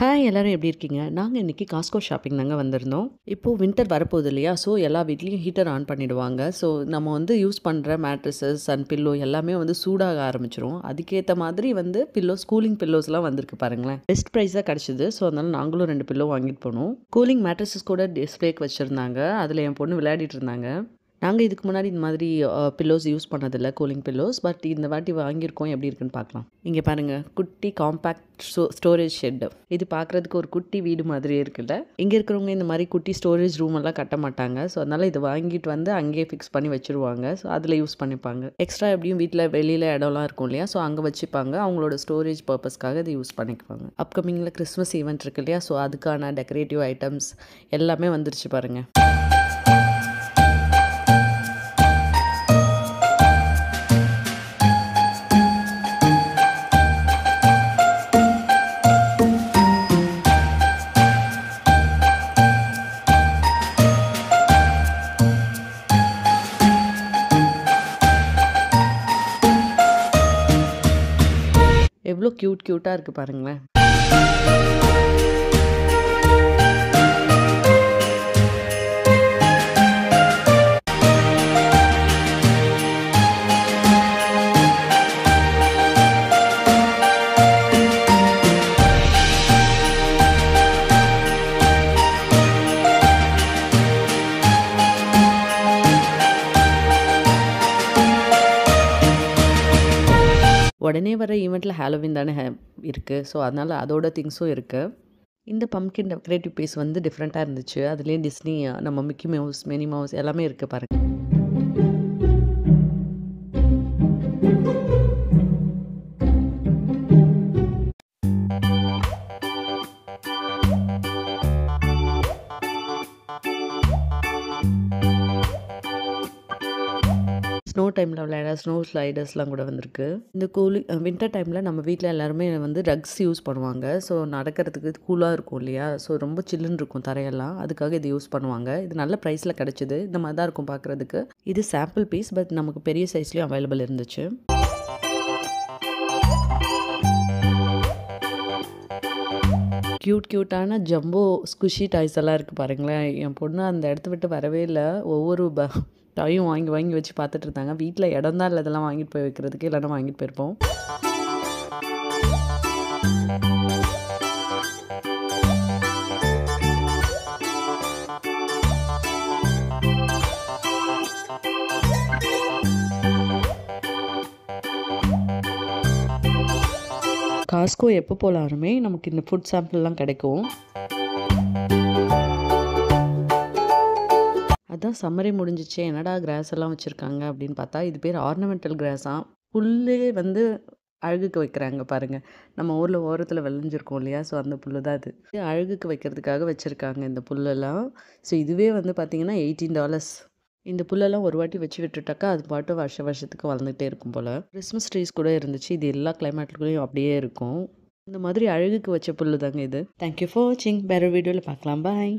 Hi எல்லாரும் எப்படி இருக்கீங்க? நாங்க இன்னைக்கு காஸ்கோ ஷாப்பிங் தாங்க வந்திருந்தோம். இப்போ வின்டர் வரப்போகுது இல்லையா? ஸோ எல்லா வீட்லயும் ஹீட்டர் ஆன் பண்ணிடுவாங்க. ஸோ நம்ம வந்து யூஸ் பண்ற மேட்ரஸஸ் அண்ட் பில்லோ எல்லாமே வந்து சூடாக ஆரம்பிச்சுரும். அதுக்கேத்த மாதிரி வந்து பில்லோஸ் கூலிங் பில்லோஸ்லாம் வந்திருக்கு பாருங்களேன். பெஸ்ட் ப்ரைஸா கிடைச்சது. ஸோ அதனால நாங்களும் 2 பில்லோ வாங்கிட்டு போனோம். கூலிங் மேட்ரஸஸ் கூட டிஸ்ப்ளேக்கு வச்சிருந்தாங்க. அதில என் பொண்ணு விளையாடிட்டு இருந்தாங்க. நாங்க இதுக்கு முன்னாடி இந்த மாதிரி பில்லோஸ் யூஸ் பண்ணதில்ல, கூலிங் பில்லோஸ். பட் இந்த வாட்டி வாங்கியிருக்கோம். எப்படி இருக்குன்னு பார்க்கலாம். இங்க பாருங்க, குட்டி காம்பேக்ட் ஸ்டோரேஜ் ஷெட். இது பார்க்குறதுக்கு ஒரு குட்டி வீடு மாதிரியே இருக்குல்ல. இங்க இருக்கிறவங்க இந்த மாதிரி குட்டி ஸ்டோரேஜ் ரூம் எல்லாம் கட்ட மாட்டாங்க. ஸோ அதனால இதை வாங்கிட்டு வந்து அங்கேயே ஃபிக்ஸ் பண்ணி வச்சிருவாங்க. ஸோ அதில் யூஸ் பண்ணிப்பாங்க. எக்ஸ்ட்ரா எப்படியும் வீட்டில் வெளியில் இடம்லாம் இருக்கும் இல்லையா? ஸோ அங்கே வச்சுப்பாங்க. அவங்களோட ஸ்டோரேஜ் பர்பஸ்க்காக இதை யூஸ் பண்ணிக்குவாங்க. அப்கமிங்கில் கிறிஸ்மஸ் ஈவெண்ட் இருக்கு இல்லையா? ஸோ அதுக்கான டெக்கரேட்டிவ் ஐட்டம்ஸ் எல்லாமே வந்துருச்சு பாருங்க. எவ்வளோ க்யூட்டாக இருக்குது பாருங்களேன். உடனே வர ஈவெண்ட்டில் ஹாலோவின் தானே இருக்குது. ஸோ அதனால் அதோட திங்ஸும் இருக்குது. இந்த பம்ப்கின் டெக்கரேட்டிவ் பீஸ் வந்து டிஃப்ரெண்ட்டாக இருந்துச்சு. அதுலேயே டிஸ்னி, நம்ம மிக்கி மவுஸ், மினி மவுஸ் எல்லாமே இருக்குது பாருங்க. ஸ்னோ டைமில் விளையாட ஸ்னோ ஸ்லைடர்ஸ்லாம் கூட வந்திருக்கு. இந்த வின்டர் டைமில் நம்ம வீட்டில் எல்லாருமே வந்து ரக்ஸ் யூஸ் பண்ணுவாங்க. ஸோ நடக்கிறதுக்கு கூலாக இருக்கும் இல்லையா? ஸோ ரொம்ப சில்லுன்னு இருக்கும் தரையெல்லாம். அதுக்காக இது யூஸ் பண்ணுவாங்க. இது நல்ல ப்ரைஸில் கிடச்சிது. இந்த மாதிரி தான் இருக்கும் பார்க்குறதுக்கு. இது சாம்பிள் பீஸ், பட் நமக்கு பெரிய சைஸ்லேயும் அவைலபிள் இருந்துச்சு. க்யூட்டான ஜம்போ ஸ்குஷி டாய்ஸ் எல்லாம் இருக்குது பாருங்களேன். என் பொண்ணு அந்த இடத்த விட்டு வரவே இல்லை. ஒவ்வொரு டாயும் வாங்கி வச்சு பார்த்துட்டு இருந்தாங்க. வீட்டில் இடம் தான் இல்லை இதெல்லாம் வாங்கிட்டு போய் வைக்கிறதுக்கு, இல்லைன்னா வாங்கிட்டு போயிருப்போம். காஸ்கோ எப்போ போலாலுமே நமக்கு இந்த ஃபுட் சாம்பிள்லாம் கிடைக்கும். அதான் சம்மரே முடிஞ்சிச்சு, என்னடா கிராஸ் எல்லாம் வச்சுருக்காங்க அப்படின்னு பார்த்தா, இது பேர் ஆர்னமெண்டல் கிராஸாம். புல்லே வந்து அழகுக்கு வைக்கிறாங்க பாருங்கள். நம்ம ஊரில் ஓரத்தில் விளைஞ்சிருக்கோம் இல்லையா? ஸோ அந்த புல்லு தான் இது. அழகுக்கு வைக்கிறதுக்காக வச்சுருக்காங்க இந்த புல்லெல்லாம். ஸோ இதுவே வந்து பார்த்திங்கன்னா $18. இந்த புல்லெல்லாம் ஒரு வாட்டி வச்சு விட்டுட்டாக்கா அது பாட்டு வருஷத்துக்கு வளர்ந்துகிட்டே இருக்கும் போல். கிறிஸ்மஸ் ட்ரீஸ் கூட இருந்துச்சு. இது எல்லா கிளைமேட்லேயும் அப்படியே இருக்கும். இந்த மாதிரி அழகுக்கு வச்ச புல்லு தாங்க இது. தேங்க்யூ ஃபார் வாட்சிங். வேறு வீடியோவில் பார்க்கலாம். பாய்.